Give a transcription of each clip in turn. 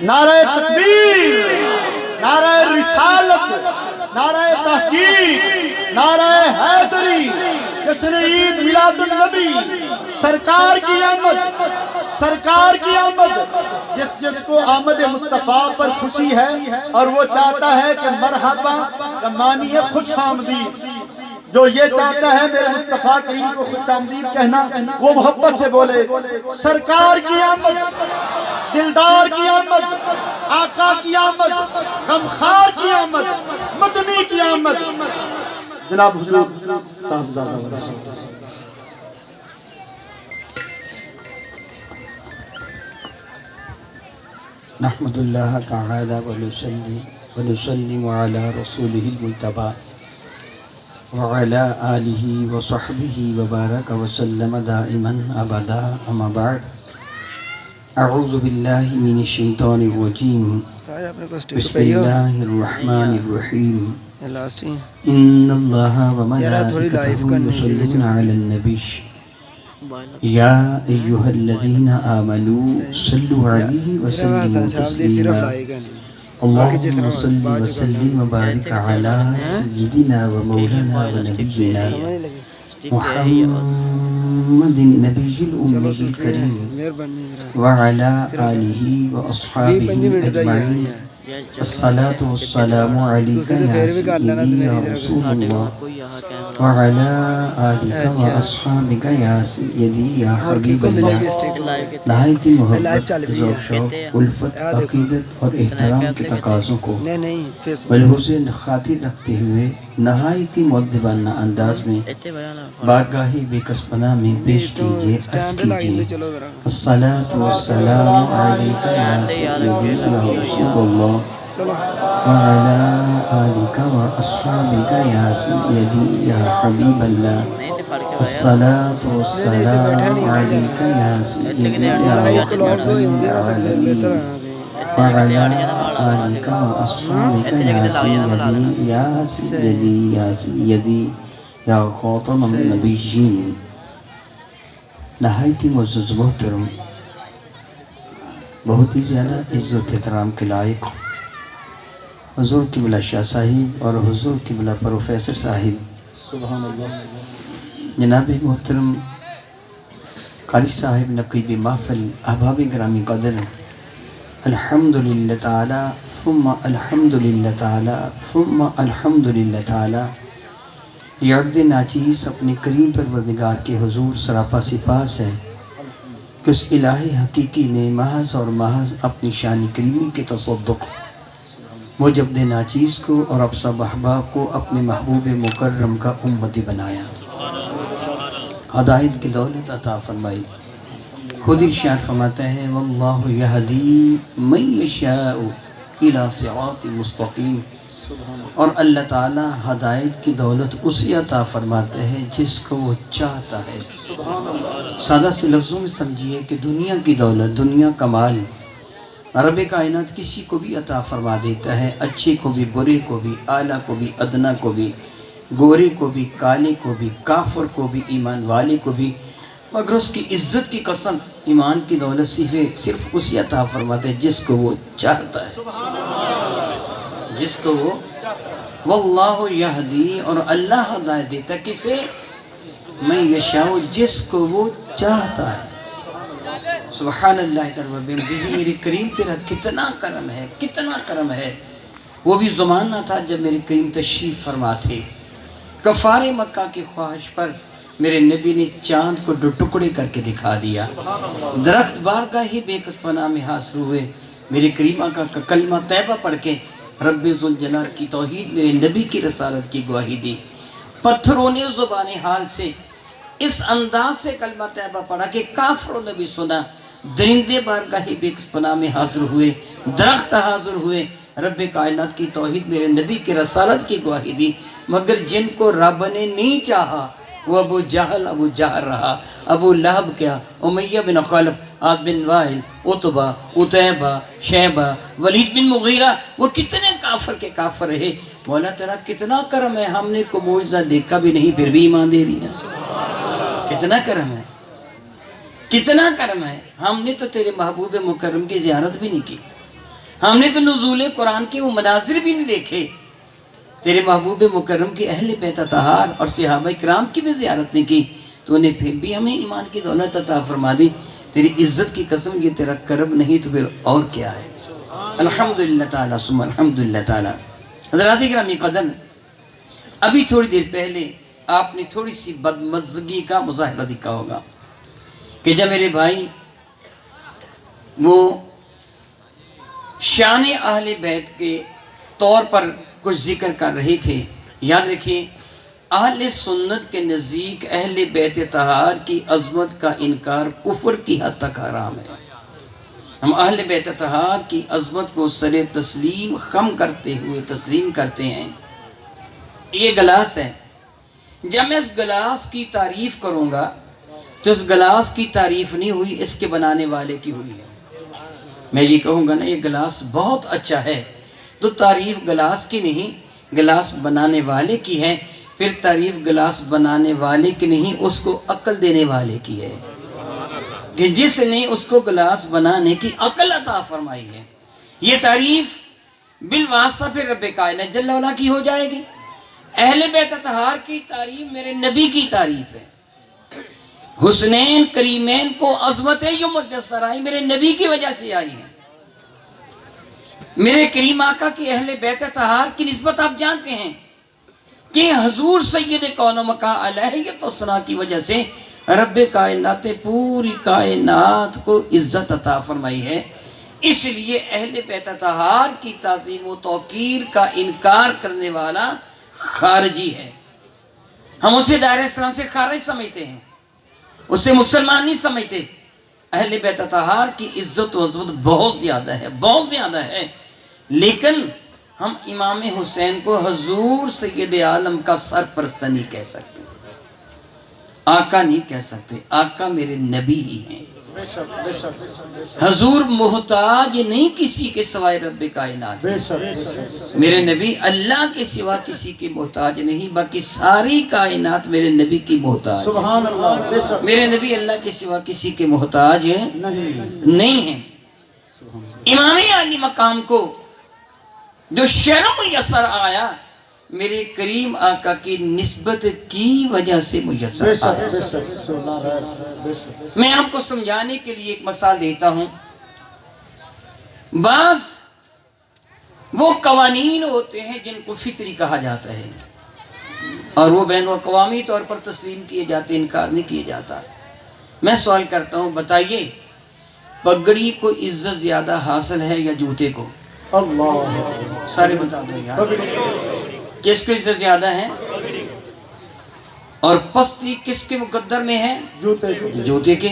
نعرہ تکبیر، نعرہ رسالت، نعرہ تحقیق، نعرہ حیدری، جشن عید میلاد النبی، سرکار کی آمد، سرکار کی آمد، جس کو آمد مصطفیٰ پر خوشی ہے اور وہ چاہتا ہے کہ مرحبا کا معنی ہے خوش آمدید، جو یہ چاہتا ہے میرے مصطفیٰ کریم کو خوش آمدید کہنا، وہ محبت سے بولے سرکار کی آمد، دلدار کی آمد، آقا کی آمد، غمخوار کی آمد، مدنی کی آمد۔ جناب حضور صاحبزادہ نحمد اللہ تعالی ونسلم علی رسولہ المجتبی وعلی آلہ وصحبہ وبارک وسلم دائما ابدا، اما بعد، اعوذ باللہ من الشیطان الرجیم، بسم اللہ الرحمن الرحیم، ان اللہ وملائکتہ یصلون علی النبی یا ایہا الذین آمنوا صلوا علیہ وسلموا تسلیما، اللہم صل وسلم وبارک علی سیدنا و مولانا و نبینا محمد النبی الأمی الکریم وعلی آلہ و اصحابہ اجمعین، الصلاة والسلام علیکہ یا سیدی یا رسول اللہ وعلی آلہ و اصحابہ یا سیدی یا حبیب اللہ۔ نہایت محبت، ذوق شوق، الفت، عقیدت اور احترام کے تقاضوں کو ملحوظ خاطر رکھتے ہوئے نہایت مؤدبانہ انداز میں بارگاہ بے کسبانہ میں پیش کیجئے، عرض کیجئے الصلاة والسلام علیکہ یا سیدی یا رسول اللہ وعلی آلہ و اصحابہ یا سیدی یا حبیب اللہ، الصلاة والسلام علیکہ یا سیدی یا رحمت للعالمین وعلی آلہ و اصحابہ یا سیدی یا سیدی یا خاتم النبیین۔ نہایت معزز محترم، بہت ہی زیادہ عزت احترام کے لائق حضور قبلہ شاہ صاحب اور حضور قبلہ پروفیسر صاحب، سبحان اللہ، جناب محترم قاری صاحب نقیب محفل، احباب گرامی قدر، الحمدللہ تعالی ثم الحمدللہ تعالی ثم الحمدللہ تعالی، یہ عبد ناچیز اپنے کریم پروردگار کے حضور سراپا سپاس ہے کہ اس الہی حقیقی نے محض اور محض اپنی شان کریمی کے تصدق مجھ عبد ناچیز کو اور اب سب احباب کو اپنے محبوب مکرم کا امتی بنایا، ہدایت کی دولت عطا فرمائی۔ خود ارشاد فرماتا ہے واللہ یہدی من یشاء الی صراط مستقیم، اور اللہ تعالی ہدایت کی دولت اسے عطا فرماتا ہے جس کو وہ چاہتا ہے۔ سادہ سے لفظوں میں سمجھیے کہ دنیا کی دولت، دنیا کا مال رب کائنات کسی کو بھی عطا فرما دیتا ہے، اچھے کو بھی، برے کو بھی، اعلیٰ کو بھی، ادنا کو بھی، گورے کو بھی، کالے کو بھی، کافر کو بھی، ایمان والے کو بھی، مگر اس کی عزت کی قسم ایمان کی دولت صرف اسی عطا فرماتا ہے جس کو وہ چاہتا ہے، جس کو وہ واللہ یہدی، اور اللہ ہدایت دیتا ہے کسے؟ میں یشاء، جس کو وہ چاہتا ہے۔ سبحان اللہ تعالی، میرے کریم تیرا کتنا کرم ہے، کتنا کرم ہے۔ وہ بھی زمانہ تھا جب میرے کریم تشریف فرما تھے، کفار مکہ کی خواہش پر میرے نبی نے چاند کو دو ٹکڑے کر کے دکھا دیا، درخت بارگاہ بے کسبانہ میں حاصل ہوئے، میرے کریم آقا کا کلمہ طیبہ پڑھ کے رب ذوالجلال کی توحید، میرے نبی کی رسالت کی گواہی دی، پتھروں نے زبان حال سے اس انداز سے کلمہ طیبہ پڑھا کہ کافروں نے بھی سنا، درندے بارگاہ بے کسبانہ میں حاضر ہوئے، درخت حاضر ہوئے، رب کائنات کی توحید، میرے نبی کی رسالت کی گواہی دی، مگر جن کو رب نے نہیں چاہا وہ ابو جہل رہا، ابو لہب کیا، امیہ بن خلف، عاص بن وائل، عتبہ، عتیبہ، شیبہ، ولید بن مغیرہ، وہ کتنے کافر کے کافر رہے۔ مولا تیرا کتنا کرم ہے، ہم نے کوئی معجزہ دیکھا بھی نہیں پھر بھی ایمان دے دیا۔ کتنا کرم ہے، کتنا کرم ہے، ہم نے تو تیرے محبوب مکرم کی زیارت بھی نہیں کی، ہم نے تو نزول قرآن کے وہ مناظر بھی نہیں دیکھے، تیرے محبوب مکرم کے اہل بیت اطہار اور صحابہ کرام کی بھی زیارت نہیں کی، تو نے پھر بھی ہمیں ایمان کی دولت عطا فرما دی۔ تیری عزت کی قسم، یہ تیرا کرم نہیں تو پھر اور کیا ہے؟ الحمدللہ تعالیٰ ثم الحمدللہ تعالیٰ۔ حضرات گرامی قدر، ابھی تھوڑی دیر پہلے آپ نے تھوڑی سی بدمزگی کا مظاہرہ دیکھا ہوگا کہ جب میرے بھائی وہ شان اہل بیت کے طور پر کچھ ذکر کر رہے تھے، یاد رکھیے اہل سنت کے نزدیک اہل بیت طہار کی عظمت کا انکار کفر کی حد تک حرام ہے۔ ہم اہل بیت طہار کی عظمت کو سر تسلیم خم کرتے ہوئے تسلیم کرتے ہیں۔ یہ گلاس ہے، جب میں اس گلاس کی تعریف کروں گا تو اس گلاس کی تعریف نہیں ہوئی، اس کے بنانے والے کی ہوئی ہے۔ میں یہ کہوں گا نا یہ گلاس بہت اچھا ہے، تو تعریف گلاس کی نہیں، گلاس بنانے والے کی ہے۔ پھر تعریف گلاس بنانے والے کی نہیں، اس کو عقل دینے والے کی ہے، کہ جس نے اس کو گلاس بنانے کی عقل عطا فرمائی ہے۔ یہ تعریف بالواسطہ پھر رب کائنات جل وعلا کی ہو جائے گی۔ اہل بیت اطہار کی تعریف میرے نبی کی تعریف ہے۔ حسنین کریمین کو عظمت جو مجسر آئی میرے نبی کی وجہ سے آئی ہے۔ میرے کریم آقا کی اہل بیت اطہار کی نسبت آپ جانتے ہیں کہ حضور سید کون و مکان علیہ السلام کی وجہ سے رب کائنات پوری کائنات کو عزت عطا فرمائی ہے۔ اس لیے اہل بیت اطہار کی تعظیم و توقیر کا انکار کرنے والا خارجی ہے۔ ہم اسے دائرہ اسلام سے خارج سمجھتے ہیں، اسے مسلمان نہیں سمجھتے۔ اہل بیت اطہار کی عزت و عظمت بہت زیادہ ہے، بہت زیادہ ہے، لیکن ہم امام حسین کو حضور سید عالم کا سرپرست نہیں کہہ سکتے، آقا نہیں کہہ سکتے، آقا میرے نبی ہی ہیں۔ حضور محتاج نہیں کسی کے سوائے رب کائنات، میرے نبی اللہ کے سوا کسی کے محتاج نہیں، باقی ساری کائنات میرے نبی کی محتاج ہے۔ میرے نبی اللہ کے سوا کسی کے محتاج نہیں ہیں۔ امام علی مقام کو جو شرم میسر آیا میرے کریم آقا کی نسبت کی وجہ سے میسر آیا۔ میں آپ کو سمجھانے کے لیے ایک مثال دیتا ہوں۔ بعض وہ قوانین ہوتے ہیں جن کو فطری کہا جاتا ہے اور وہ بین الاقوامی طور پر تسلیم کیے جاتے، انکار نہیں کیے جاتا۔ میں سوال کرتا ہوں، بتائیے پگڑی کو عزت زیادہ حاصل ہے یا جوتے کو؟ اللہ سارے بتا دو یار، کس کو عزت زیادہ ہے؟ اور پستی کس کے مقدر میں ہے؟ جوتے کے۔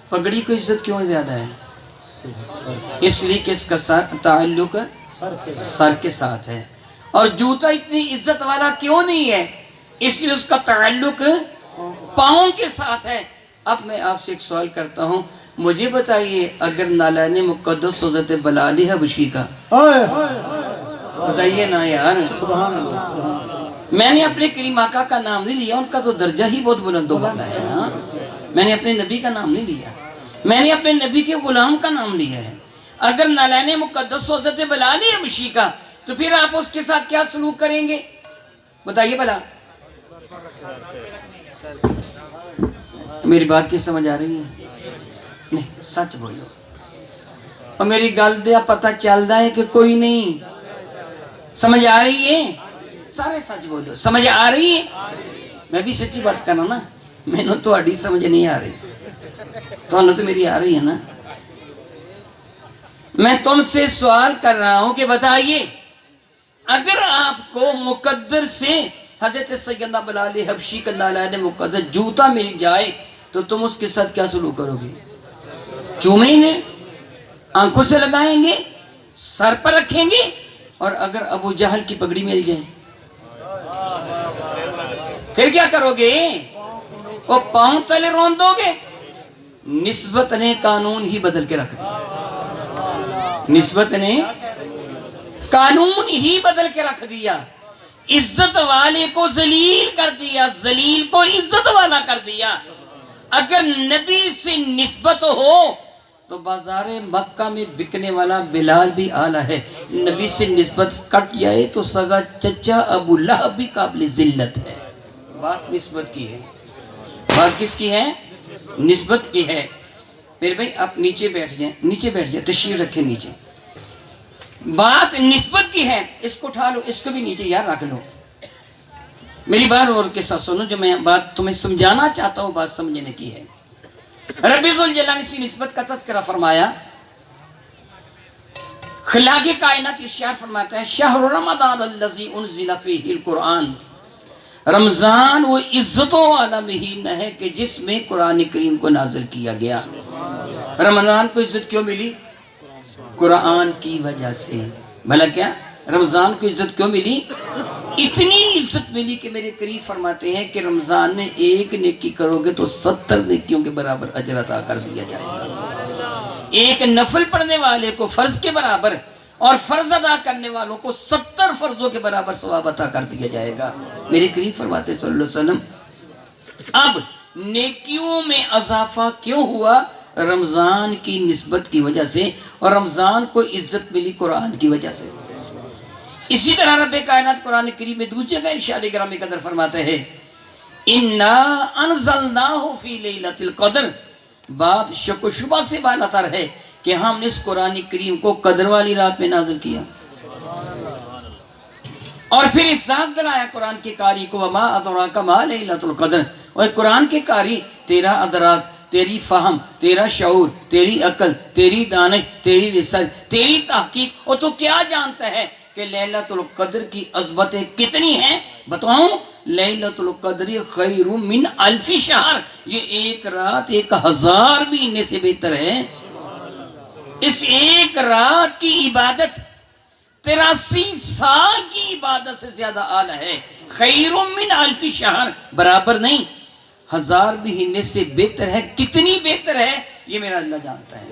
پگڑی کو عزت کیوں زیادہ ہے؟ اس لیے کہ اس کا تعلق سر کے ساتھ ہے۔ اور جوتا اتنی عزت والا کیوں نہیں ہے؟ اس لیے اس کا تعلق پاؤں کے ساتھ ہے۔ اب میں آپ سے ایک سوال کرتا ہوں، مجھے بتائیے اگر نالین مقدس حضرت بلال حبشی کا، بتائیے نا یار، میں نے اپنے کریم آقا کا نام نہیں لیا، ان کا تو درجہ ہی بہت بلند و بالا ہے نا۔ میں نے اپنے نبی کا نام نہیں لیا، میں نے اپنے نبی کے غلام کا نام لیا ہے۔ اگر نالین مقدس حضرت بلال حبشی کا، تو پھر آپ اس کے ساتھ کیا سلوک کریں گے؟ بتائیے بلا۔ میری بات کی سمجھ آ رہی ہے؟ نہیں، سچ بولو۔ اور میری گل دیا پتہ چل رہا ہے کہ کوئی نہیں سمجھ آ رہی ہے؟ سارے سچ بولو، سمجھ آ رہی ہے؟ میں بھی سچی بات کرنا نا، میں نے تو اڈی سمجھ نہیں آ رہی، تو میری آ رہی ہے نا۔ میں تم سے سوال کر رہا ہوں کہ بتائیے اگر آپ کو مقدر سے حضرت سیدنا بلال حبشی کا نالین مقدس جوتا مل جائے تو تم اس کے ساتھ کیا سلوک کرو گے؟ چومیں گے، آنکھوں سے لگائیں گے، سر پر رکھیں گے؟ اور اگر ابو جہل کی پگڑی مل جائے پھر کیا کرو گے؟ وہ پاؤں تلے رون دو گے؟ نسبت نے قانون ہی بدل کے رکھ دیا، نسبت نے قانون ہی بدل کے رکھ دیا۔ عزت والے کو ذلیل کر دیا، ذلیل کو عزت والا کر دیا۔ اگر نبی سے نسبت ہو تو بازار مکہ میں بکنے والا بلال بھی آلہ ہے، نبی سے نسبت کٹ جائے تو سگا چچا ابو لہب بھی قابل ذلت ہے۔ بات نسبت کی ہے، بات کس کی ہے؟ نسبت کی ہے۔ میرے بھائی آپ نیچے بیٹھ جائیں، نیچے بیٹھ جائیں، تشریف رکھیں نیچے۔ بات نسبت کی ہے، اس کو اٹھا لو، اس کو بھی نیچے یار رکھ لو۔ میری بات اور کے ساتھ سنو، جو میں بات تمہیں سمجھانا چاہتا ہوں بات سمجھنے کی ہے۔ ربی ذوالجلال سے نسبت کا تذکرہ فرمایا، خلاق کائنات ارشاد فرماتا ہے شہر رمضان الذی انزل فیہ القرآن، رمضان وہ عزتوں والا مہینہ ہے کہ جس میں قرآن کریم کو نازل کیا گیا۔ رمضان کو عزت کیوں ملی؟ قرآن کی وجہ سے۔ بھلا کیا رمضان کو عزت کیوں ملی؟ اتنی عزت ملی کہ میرے قریب فرماتے ہیں کہ رمضان میں ایک نیکی کرو گے تو 70 نیکیوں کے برابر اجر عطا کر دیا جائے گا۔ ایک نفل پڑھنے والے کو فرض کے برابر اور فرض ادا کرنے والوں کو 70 فرضوں کے برابر ثواب عطا کر دیا جائے گا۔ میرے قریب فرماتے ہیں صلی اللہ علیہ وسلم اب نیکیوں میں اضافہ کیوں ہوا؟ رمضان کی نسبت کی وجہ سے، اور رمضان کو عزت ملی قرآن کی وجہ سے۔ اسی طرح رب کائنات قرآن کریم میں دوسری جگہ ارشاد گرامی قدر فرماتے ہیں اِنَّا أَنزَلْنَاهُ فِي لَيْلَةِ الْقَدْرِ، بات شک و شبہ سے بالاتر ہے کہ ہم نے اس قرآن کریم کو قدر والی رات میں نازل کیا۔ اور پھر احساس دلایا قرآن کے قاری کو وَمَا أَدْرَاكَ مَا لَيْلَةُ الْقَدْرِ، اور قرآن کے قاری تیرا ادراک، تیری فہم، تیرا شعور، تیری عقل، تیری دانش، تیری ریسرچ، تیری تحقیق، اور تو کیا جانتا ہے کہ لیلۃ القدر کی عظمتیں کتنی ہیں؟ بتاؤں، لیلۃ القدر خیر من الف شہر، یہ ایک رات 1000 مہینے سے بہتر ہے۔ اس ایک رات کی عبادت 83 سال کی عبادت سے زیادہ اعلیٰ ہے۔ خیر من الف شہر برابر نہیں، 1000 مہینے سے بہتر ہے۔ کتنی بہتر ہے یہ میرا اللہ جانتا ہے،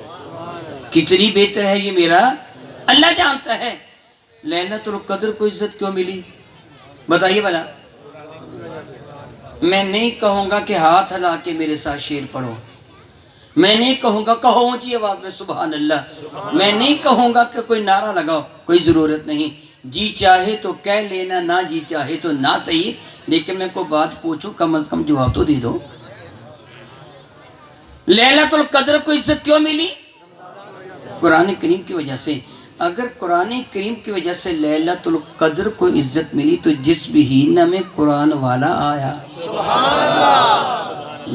کتنی بہتر ہے یہ میرا اللہ جانتا ہے۔ لیلۃ القدر کو عزت کیوں ملی بتائیے بھلا؟ میں نہیں کہوں گا کہ ہاتھ ہلا کے میرے ساتھ شعر پڑھو، میں نہیں کہوں گا کہو اونچی آواز میں سبحان اللہ، میں نہیں کہوں گا کہ کوئی نعرہ لگاؤ، کوئی ضرورت نہیں، جی چاہے تو کہہ لینا، نہ جی چاہے تو نہ صحیح، لیکن میں کوئی بات پوچھوں کم از کم جواب تو دے دو۔ لیلۃ القدر کو عزت کیوں ملی؟ قرآن کریم کی وجہ سے۔ اگر قرآن کریم کی وجہ سے لیلۃ القدر کو عزت ملی تو جس مہینہ میں قرآن والا آیا،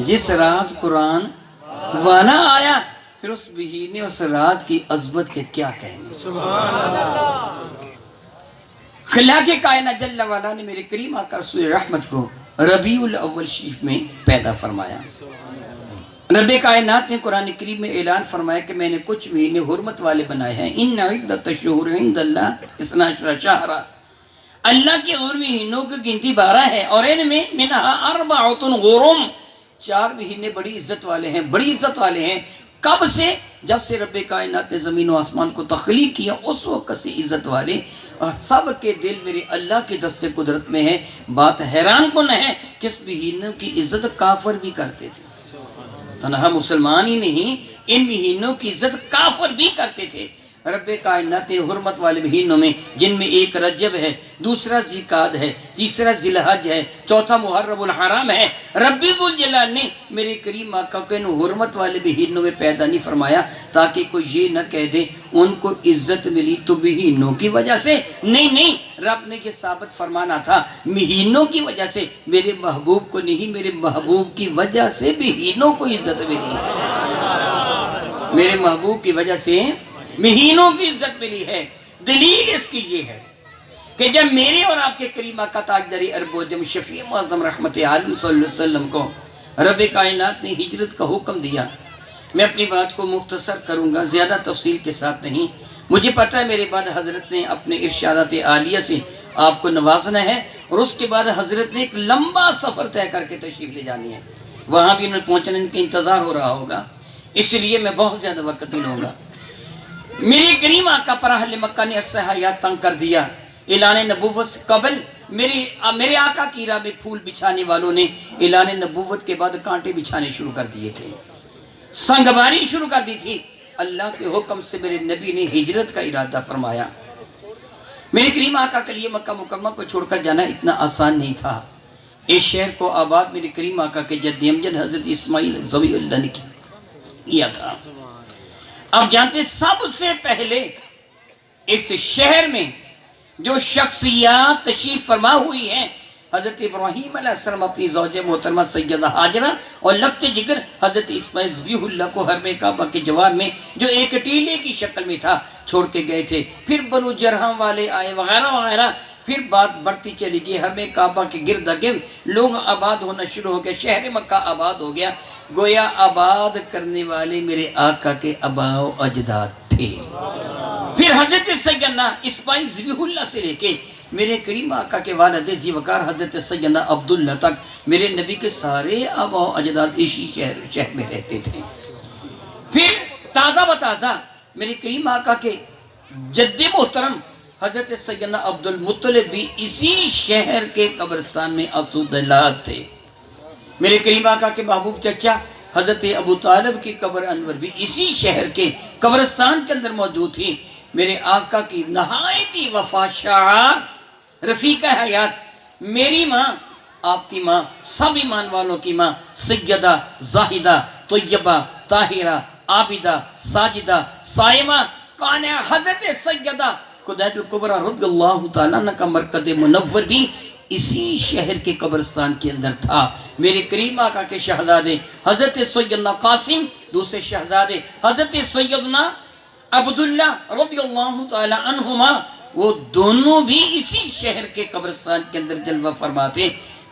جس رات قرآن والا آیا، پھر اس مہینے اس رات کی عظمت کے کیا کہیں۔ خلاق کائنات جل وعلا نے میرے کریم آقا رسول رحمت کو ربیع الاول شریف میں پیدا فرمایا۔ رب کائنات نے قرآن کریم میں اعلان فرمایا کہ میں نے کچھ مہینے حرمت والے بنائے ہیں۔ ان عدت الشہور عند اللہ 12 شہر، اللہ کے اور مہینوں کی گنتی 12 ہے، اور ان میں منہا 4 غرم، 4 مہینے بڑی عزت والے ہیں، بڑی عزت والے ہیں۔ کب سے؟ جب سے رب کائنات نے زمین و آسمان کو تخلیق کیا اس وقت سے عزت والے، اور سب کے دل میرے اللہ کے دست قدرت میں ہے۔ بات حیران کن ہے کہ اس مہینوں کی عزت کافر بھی کرتے تھے، تنہا مسلمان ہی نہیں، ان مہینوں کی عزت کافر بھی کرتے تھے۔ رب کائنات نے حرمت والے مہینوں میں، جن میں ایک رجب ہے، دوسرا ذیقعدہ ہے، تیسرا ذی الحج ہے، چوتھا محرم الحرام ہے، رب ذوالجلال نے میرے کریم آقا کو ان حرمت والے مہینوں میں پیدا نہیں فرمایا تاکہ کوئی یہ نہ کہہ دے ان کو عزت ملی تو مہینوں کی وجہ سے۔ نہیں، رب نے یہ ثابت فرمانا تھا مہینوں کی وجہ سے، میرے محبوب کو نہیں، میرے محبوب کی وجہ سے مہینوں کو عزت ملی، میرے محبوب کی وجہ سے مہینوں کی عزت ملی ہے۔ دلیل اس کی یہ ہے کہ جب میرے اور آپ کے کریم آقا تاجدار ارب و عجم شفیع معظم رحمت عالم صلی اللہ علیہ وسلم کو رب کائنات نے ہجرت کا حکم دیا، میں اپنی بات کو مختصر کروں گا، زیادہ تفصیل کے ساتھ نہیں۔ مجھے پتہ ہے میرے بعد حضرت نے اپنے ارشادات عالیہ سے آپ کو نوازنا ہے، اور اس کے بعد حضرت نے ایک لمبا سفر طے کر کے تشریف لے جانی ہے، وہاں بھی انہیں پہنچنے ان کا انتظار ہو رہا ہوگا، اس لیے میں بہت زیادہ وقت نہیں لوں گا۔ میرے کریم آقا پر اہل مکہ نے عرصہ حیات تنگ کر دیا، اعلان نبوت سے قبل میرے آقا کی راہ میں پھول بچھانے والوں نے اعلان نبوت کے بعد کانٹے بچھانے شروع کر دیے تھے، سنگباری شروع کر دی تھی۔ اللہ کے حکم سے میرے نبی نے ہجرت کا ارادہ فرمایا، میرے کریم آقا کے لیے مکہ مکرمہ کو چھوڑ کر جانا اتنا آسان نہیں تھا۔ اس شہر کو آباد میرے کریم آقا کے جد امجد حضرت اسماعیل ذبیح اللہ نے کیا تھا۔ اب جانتے سب سے پہلے اس شہر میں جو شخصیات تشریف فرما ہوئی ہیں، حضرت ابراہیم علیہ السلام اپنی زوجہ محترمہ سیدہ ہاجرہ اور لخت جگر حضرت اسماعیل ذبیح اللہ کو حرم کعبہ کے جوار میں جو ایک ٹیلے کی شکل میں تھا چھوڑ کے گئے تھے۔ پھر بنو جرہم والے آئے وغیرہ وغیرہ، پھر بات بڑھتی چلی گئی، حرم کعبہ کے گرد گرد لوگ آباد ہونا شروع ہو گئے، شہر مکہ آباد ہو گیا۔ گویا آباد کرنے والے میرے آقا کے آباء و اجداد تھے۔ پھر حضرت سیدنا اسماعیل ذبیح اللہ سے لے کے میرے کریم آقا کے والد ذی وقار حضرت سیدنا عبداللہ تک میرے نبی کے سارے آباء و اجداد اسی شہر میں رہتے تھے۔ پھر تازہ بتازہ میرے کریم آقا کے جد محترم حضرت سیدنا عبد المطلب بھی اسی شہر کے قبرستان میں اسودلات تھے۔ میرے کریم آقا کے محبوب چچا حضرت ابو طالب کی قبر انور بھی اسی شہر کے قبرستان کے اندر موجود تھی۔ میرے آقا کی نہایت ہی وفا شعار رفیقہ حیات میری ماں، آپ کی ماں، سب ایمان والوں کی ماں سیدہ زاہدہ طیبہ طاہرہ عابدہ ساجدہ صائمہ کان حضرت سیدہ خدیجہ الکبریٰ رضی اللہ تعالیٰ عنہ کا مرکز منور بھی اسی شہر کے قبرستان کے اندر تھا۔ میرے کریم آقا کے شہزادے حضرت سیدنا قاسم، دوسرے شہزادے حضرت سیدنا عبداللہ رضی اللہ تعالی عنہما، وہ دونوں بھی اسی شہر کے قبرستان کے اندر جلوہ فرماتے۔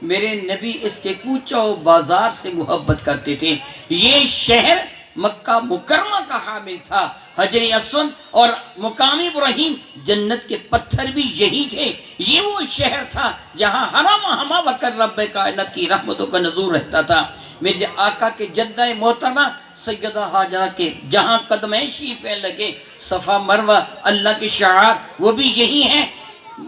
میرے نبی اس کے کوچہ و بازار سے محبت کرتے تھے۔ یہ شہر مکہ مکرمہ کا حامل تھا۔ حجر اسود اور مقام ابراہیم جنت کے پتھر بھی یہی تھے۔ یہ وہ شہر تھا جہاں ہمہ وقت رب کائنات کی رحمتوں کا نزول رہتا تھا۔ میرے آقا کے جدہ محترمہ سیدہ ہاجرہ کے جہاں قدمیں شریفیں لگے، صفا مروہ اللہ کے شعار وہ بھی یہی ہیں۔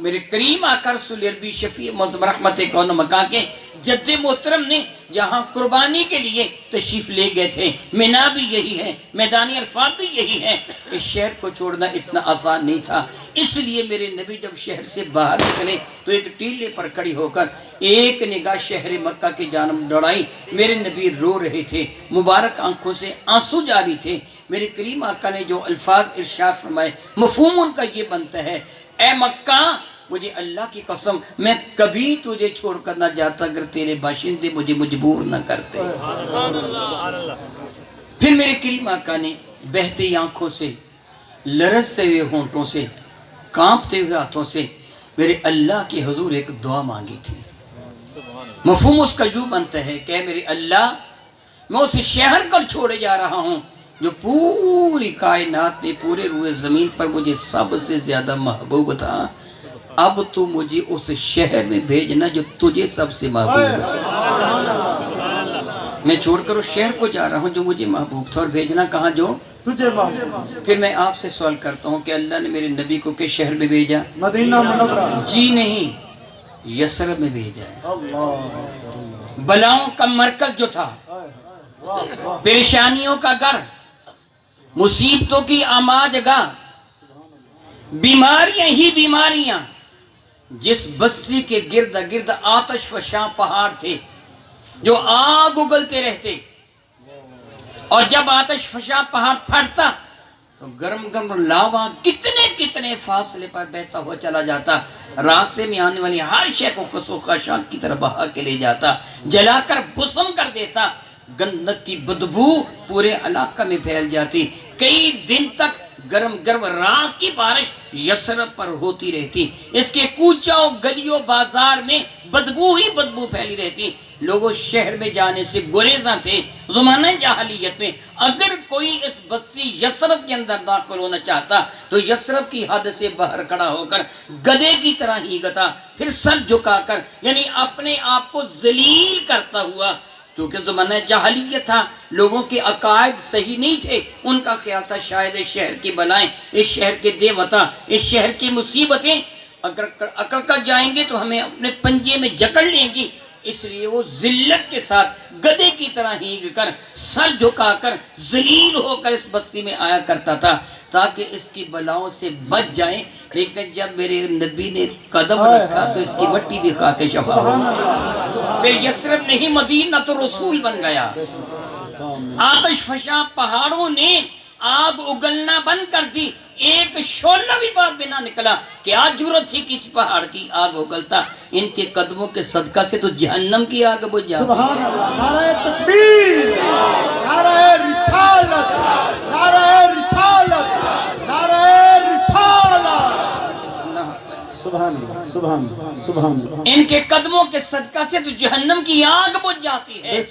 میرے کریم آقا رسول عربی شفیع معظم رحمت کون مکان کے جد محترم نے جہاں قربانی کے لیے تشریف لے گئے تھے، مینا بھی یہی ہے، میدان عرفات بھی یہی ہے۔ اس شہر کو چھوڑنا اتنا آسان نہیں تھا، اس لیے میرے نبی جب شہر سے باہر نکلے تو ایک ٹیلے پر کھڑی ہو کر ایک نگاہ شہر مکہ کی جانب دوڑائی۔ میرے نبی رو رہے تھے، مبارک آنکھوں سے آنسو جاری تھے۔ میرے کریم آقا نے جو الفاظ ارشاد فرمائے مفہوم ان کا یہ بنتا ہے، اے مکہ مجھے اللہ کی قسم میں کبھی تجھے چھوڑ کر نہ جاتا اگر تیرے باشندے مجھے مجبور نہ کرتے۔ پھر میرے کریم آقا نے بہتی آنکھوں سے، لرزتے ہوئے ہونٹوں سے، کانپتے ہوئے ہاتھوں سے میرے اللہ کی حضور ایک دعا مانگی تھی۔ مفہوم اس کا یوں بنتا ہے کہ میرے اللہ میں اس شہر کو چھوڑے جا رہا ہوں جو پوری کائنات میں پورے روئے زمین پر مجھے سب سے زیادہ محبوب تھا، اب تو مجھے اس شہر میں بھیجنا جو تجھے سب سے محبوب ہے۔ میں چھوڑ کر اس شہر کو جا رہا ہوں جو مجھے محبوب تھا، اور بھیجنا کہاں جو تجھے محبوب۔ پھر میں آپ سے سوال کرتا ہوں کہ اللہ نے میرے نبی کو کس شہر میں بھیجا؟ مدینہ منورہ۔ جی نہیں، یثرب میں بھیجا ہے۔ اللہ، بلاؤں کا مرکز جو تھا، پریشانیوں کا گھر، مصیبتوں کی آماج گاہ، بیماریاں ہی بیماریاں، جس بستی کے گرد گرد آتش فشاں پہاڑ تھے جو آگ اگلتے رہتے، اور جب آتش فشاں پہاڑ پھٹتا تو گرم گرم لاوا کتنے کتنے فاصلے پر بہتا ہوا چلا جاتا، راستے میں آنے والی ہر شے کو خسو خاشاک کی طرح بہا کے لے جاتا، جلا کر بھسم کر دیتا، گندک کی بدبو پورے علاقہ میں پھیل جاتی، کئی دن تک گرم گرم راکھ کی بارش یثرب پر ہوتی رہتی، اس کے کوچوں گلیوں بازار میں بدبو ہی بدبو پھیلی رہتی، لوگوں شہر میں جانے سے گریزاں تھے۔ زمانہ جاہلیت میں اگر کوئی اس بستی یثرب کے اندر داخل ہونا چاہتا تو یثرب کی حد سے باہر کھڑا ہو کر گدے کی طرح ہی گتا، پھر سر جھکا کر یعنی اپنے آپ کو ذلیل کرتا ہوا، کیونکہ زمانہ جاہلیت تھا، لوگوں کے عقائد صحیح نہیں تھے، ان کا خیال تھا شاید اس شہر کی بلائیں، اس شہر کے دیوتا، اس شہر کی مصیبتیں اگر اکڑ کر جائیں گے تو ہمیں اپنے پنجے میں جکڑ لیں گی، اس لیے وہ ذلت کے ساتھ گدے کی طرح ہینگ کر سر جھکا کر ذلیل ہو کر اس بستی میں آیا کرتا تھا تاکہ اس کی بلاؤں سے بچ جائیں. لیکن جب میرے نبی نے قدم رکھا تو اس کی مٹی بھی خاک شفا ہو. پھر یثرب نہیں مدینہ تو رسول بن گیا. آتش فشاں پہاڑوں نے آگ اگلنا بند کر دی. ایک شعلہ بھی بات میں نہ نکلا. کیا جرت تھی کسی پہاڑ کی آگ اگلتا؟ ان کے قدموں کے صدقہ سے تو جہنم کی آگ بجھ جاتی. سبحان اللہ. نعرہ تکبیر، نعرہ رسالت، نعرہ رسالت، نعرہ رسالت. سبحان اللہ، سبحان اللہ، سبحان اللہ. ان کے قدموں کے صدقہ سے تو جہنم کی آگ بجھ جاتی ہے.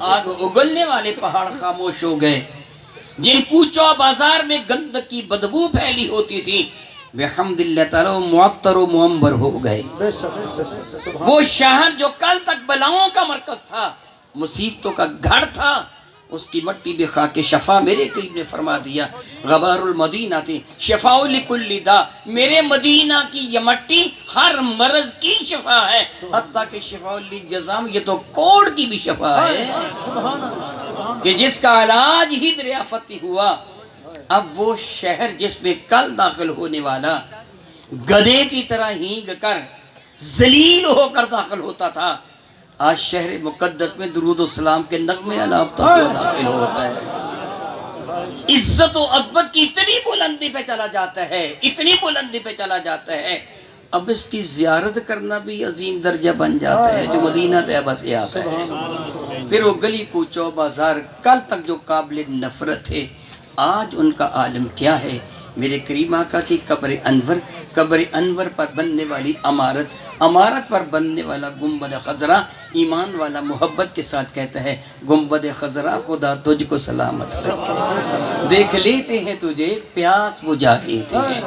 آگ اگلنے والے پہاڑ خاموش ہو گئے. جن کوچوں بازار میں گند کی بدبو پھیلی ہوتی تھی بحمد اللہ تعالیٰ معطر و معمبر ہو گئے. وہ شہر جو کل تک بلاؤں کا مرکز تھا، مصیبتوں کا گھر تھا، اس کی مٹی بھی خاک شفا. میرے کریم نے فرما دیا غبار المدینہ تھی شفاء لکل دا. میرے مدینہ کی یہ مٹی ہر مرض کی شفا ہے، حتیٰ کہ شفاء للجزام، یہ تو کوڑ کی بھی شفا ہے کہ جس کا علاج ہی دریافتی ہوا. اب وہ شہر جس میں کل داخل ہونے والا گدے کی طرح ہینگ کر ذلیل ہو کر داخل ہوتا تھا، آج شہر مقدس میں درود و سلام کے نغمے الاپ تک داخل ہوتا ہے. عزت و عظمت کی اتنی بلندی پہ چلا جاتا ہے، اتنی بلندی پہ چلا جاتا ہے، اب اس کی زیارت کرنا بھی عظیم درجہ بن جاتا ہے جو مدینہ طیبہ سے آتا ہے. پھر وہ گلی کوچوں بازار کل تک جو قابل نفرت تھے، آج ان کا عالم کیا ہے. میرے کریم آقا کی قبر انور پر بننے والی عمارت پر بننے والا گنبد خضرا، ایمان والا محبت کے ساتھ کہتا ہے گنبد خضرا خدا تجھ کو سلامت رکھے. دیکھ لیتے ہیں تجھے پیاس بجھا لیتے ہیں.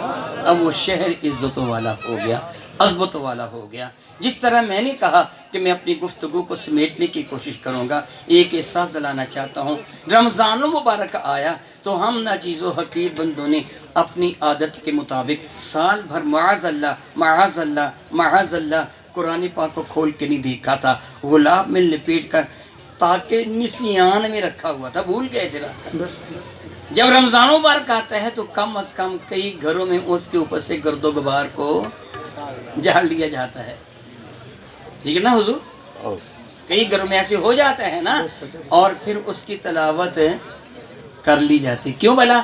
اب وہ شہر عزتوں والا ہو گیا، عظمتوں والا ہو گیا. جس طرح میں نے کہا کہ میں اپنی گفتگو کو سمیٹنے کی کوشش کروں گا، ایک احساس دلانا چاہتا ہوں. رمضان المبارک آیا تو ہم ناچیز و حقیر بندوں نے اپنی عادت کے مطابق سال بھر معاذ اللہ معاذ اللہ معاذ اللہ قرآن پاک کو کھول کے نہیں دیکھا تھا، غلاب میں لپیٹ کر تاکہ نسیان میں رکھا ہوا تھا، بھول گئے تھے رات کا. جب رمضان مبارک آتا ہے تو کم از کم کئی گھروں میں اس کے اوپر سے گرد و غبار کو جھاڑ لیا جاتا ہے. ٹھیک ہے نا حضور؟ کئی گھروں میں ایسے ہو جاتا ہے نا. اور پھر اس کی تلاوت کر لی جاتی. کیوں بھلا؟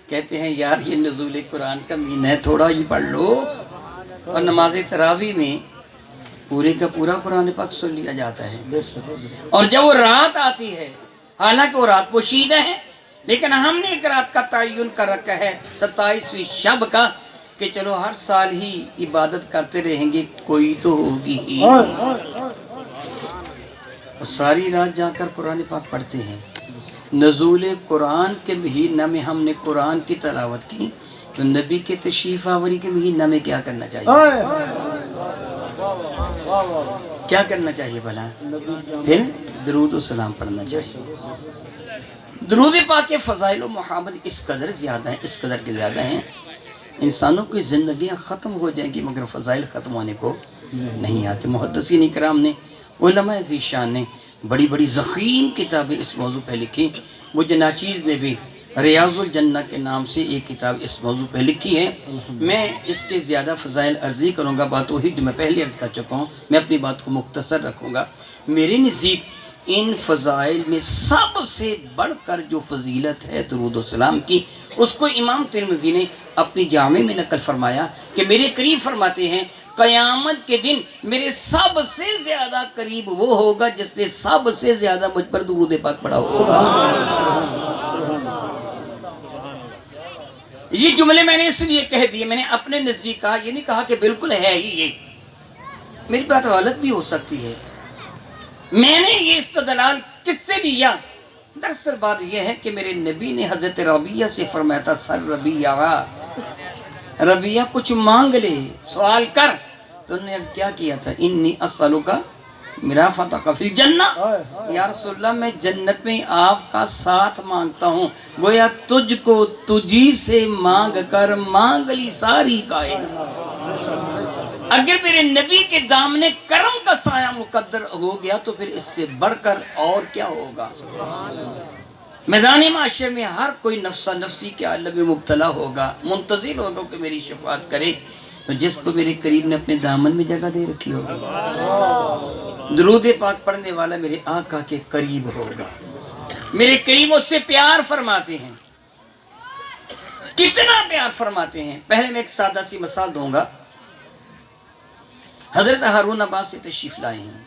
کہتے ہیں یار یہ نزول قرآن کا مہینہ ہے، تھوڑا ہی پڑھ لو. اور نماز تراویح میں پورے کا پورا قرآن پاک سن لیا جاتا ہے. اور جب وہ رات آتی ہے، حالانکہ وہ رات پوشیدہ ہے، لیکن ہم نے ایک رات کا تعین کر رکھا ہے 27ویں شب کا کہ چلو ہر سال ہی عبادت کرتے رہیں گے، کوئی تو ہوگی ہی. اور ساری رات جا کر قرآن پاک پڑھتے ہیں. نزول قرآن کے مہینہ میں ہم نے قرآن کی تلاوت کی تو نبی کے تشریف آوری کے مہینہ میں کیا کرنا چاہیے؟ کیا کرنا چاہیے بھلا؟ پھر درود و سلام پڑھنا چاہیے. درود پاک کے فضائل و محمد اس قدر زیادہ ہیں، اس قدر کے زیادہ ہیں، انسانوں کی زندگیاں ختم ہو جائیں گی مگر فضائل ختم ہونے کو نہیں آتے. محدثین کرام نے، علماء ذیشان نے بڑی بڑی ضخیم کتابیں اس موضوع پہ لکھی. مجھے ناچیز نے بھی ریاض الجنہ کے نام سے ایک کتاب اس موضوع پہ لکھی ہے. میں اس کے زیادہ فضائل عرضی کروں گا، بات وہی جو میں پہلے عرض کر چکا ہوں، میں اپنی بات کو مختصر رکھوں گا. میرے نزدیک ان فضائل میں سب سے بڑھ کر جو فضیلت ہے درود و سلام کی، اس کو امام ترمذی نے اپنی جامع میں نقل فرمایا کہ میرے قریب فرماتے ہیں قیامت کے دن میرے سب سے زیادہ قریب وہ ہوگا جس سے سب سے زیادہ مجھ پر درود پاک پڑا ہوگا. یہ جملے میں نے اس لیے کہہ دیے، میں نے اپنے نزدیک کہا، یہ نہیں کہا کہ بالکل ہے ہی یہ، میری بات غلط بھی ہو سکتی ہے. میں نے یہ استدلال کس سے لیا؟ دراصل بات یہ ہے کہ میرے نبی نے حضرت ربیعہ سے فرمایا تھا سر ربیعہ کچھ مانگ لے، سوال کر. تو انہوں نے کیا کیا تھا؟ انی اسألک مرافقتک فی الجنہ، یا رسول اللہ میں جنت میں آپ کا ساتھ مانگتا ہوں. گویا تجھ کو تجھی سے مانگ کر مانگ لی ساری کائنات. اگر میرے نبی کے دامن کرم کا سایہ مقدر ہو گیا تو پھر اس سے بڑھ کر اور کیا ہوگا؟ میدان معاشر میں ہر کوئی نفسہ نفسی کے عالم میں مبتلا ہوگا، منتظر ہوگا کہ میری شفاعت کرے، تو جس کو میرے قریب نے اپنے دامن میں جگہ دے رکھی ہوگی، درود پاک پڑھنے والا میرے آقا کے قریب ہوگا، میرے قریب اس سے پیار فرماتے ہیں، کتنا پیار فرماتے ہیں۔ پہلے میں ایک سادہ سی مثال دوں گا۔ حضرت ہارون عباس سے تشریف لائے ہیں،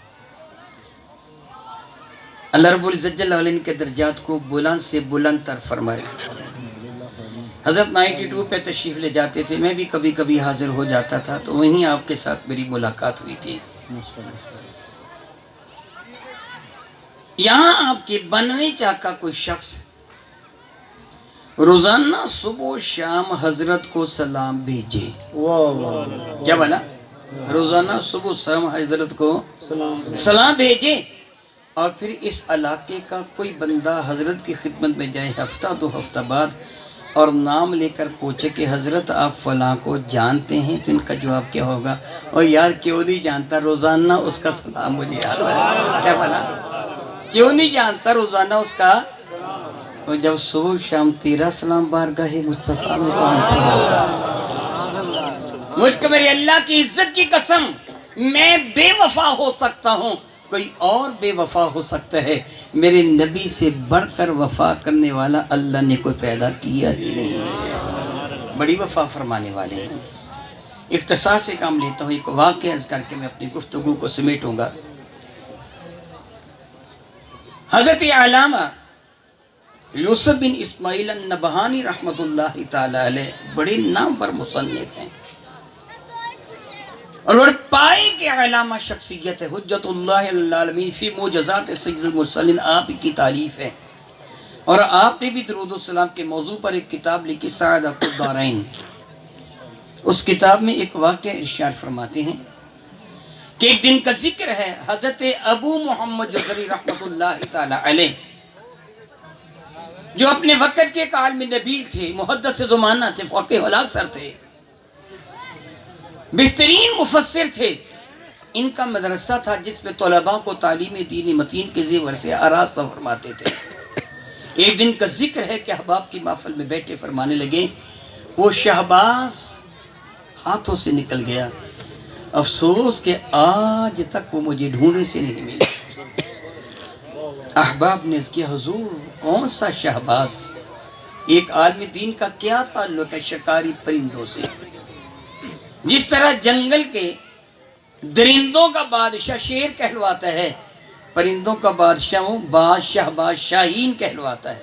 اللہ رب العزت جل وعلا کے درجات کو بلند سے بلند تر فرمائے۔ حضرت 92 پہ تشریف لے جاتے تھے، میں بھی کبھی کبھی حاضر ہو جاتا تھا، تو وہیں آپ کے ساتھ میری ملاقات ہوئی تھی۔ یہاں آپ کے 92 چاک کا کوئی شخص روزانہ صبح و شام حضرت کو سلام بھیجے۔ کیا بنا؟ روزانہ صبح و شام حضرت کو سلام بھیجے، اور پھر اس علاقے کا کوئی بندہ حضرت کی خدمت میں جائے ہفتہ 2 ہفتہ بعد اور نام لے کر پوچھے کہ حضرت آپ فلاں کو جانتے ہیں، تو ان کا جواب کیا ہوگا؟ اور یار کیوں نہیں جانتا، روزانہ اس کا سلام مجھے آتا ہے۔ کیا بنا؟ کیوں نہیں جانتا، روزانہ اس کا۔ اور جب صبح شام تیرا سلام بارگاہ مصطفیٰ میں پہنچا ہوگا، مجھ کو میرے اللہ کی عزت کی قسم، میں بے وفا ہو سکتا ہوں، کوئی اور بے وفا ہو سکتا ہے، میرے نبی سے بڑھ کر وفا کرنے والا اللہ نے کوئی پیدا کیا ہی نہیں۔ بڑی وفا فرمانے والے ہیں۔ اختصار سے کام لیتا ہوں، ایک واقعہ عرض کر کے میں اپنی گفتگو کو سمیٹوں گا۔ حضرت علامہ یوسف بن اسماعیل النبہانی رحمت اللہ تعالی علیہ بڑے نام پر مصنف ہیں، اور بڑے پائے کے علامہ شخصیت ہے، حجت اللہ العالمین فی معجزات سید المرسلین، آپ کی تعریف ہے۔ اور آپ نے بھی درود السلام کے موضوع پر ایک کتاب لکھی، سعادت الدارین۔ اس کتاب میں ایک واقعہ ارشاد فرماتے ہیں کہ ایک دن کا ذکر ہے، حضرت ابو محمد جزری رحمت اللہ تعالی علیہ، جو اپنے وقت کے ایک عالم نبیل تھے، محدث زمانہ تھے، فقیہ الاثر تھے، بہترین مفسر تھے۔ ان کا مدرسہ تھا جس میں طلباء کو تعلیم دین متین کے زیور سے آراستہ فرماتے تھے۔ ایک دن کا ذکر ہے کہ احباب کی محفل میں بیٹھے فرمانے لگے، وہ شہباز ہاتھوں سے نکل گیا، افسوس کہ آج تک وہ مجھے ڈھونڈنے سے نہیں ملا۔ احباب نے کیا، حضور کون سا شہباز؟ ایک عالم دین کا کیا تعلق ہے شکاری پرندوں سے؟ جس طرح جنگل کے درندوں کا بادشاہ شیر کہلواتا ہے، پرندوں کا بادشاہ شاہین کہلواتا ہے۔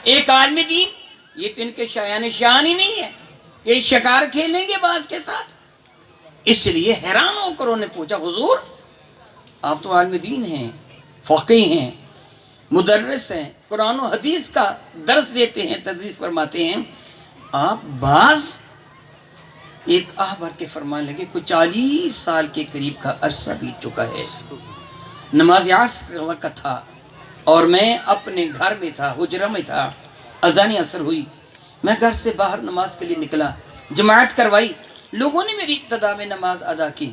ایک عالم دین، یہ تو ان کے شایان شان ہی نہیں ہے، یہ شکار کھیلیں گے باز کے ساتھ۔ اس لیے حیران ہو کر انہوں نے پوچھا، حضور آپ تو عالم دین ہیں، فقیہ ہیں، مدرس ہیں، قرآن و حدیث کا درس دیتے ہیں، تدریس فرماتے ہیں، آپ باز؟ ایک آہ بھر کے فرمانے لگے، کچھ 40 سال کے قریب کا عرصہ بیت چکا ہے، نماز عصر کا وقت تھا اور میں اپنے گھر میں تھا، حجرہ میں تھا، اذان عصر ہوئی، میں گھر سے باہر نماز کے لیے نکلا، جماعت کروائی، لوگوں نے میری ابتدا میں نماز ادا کی،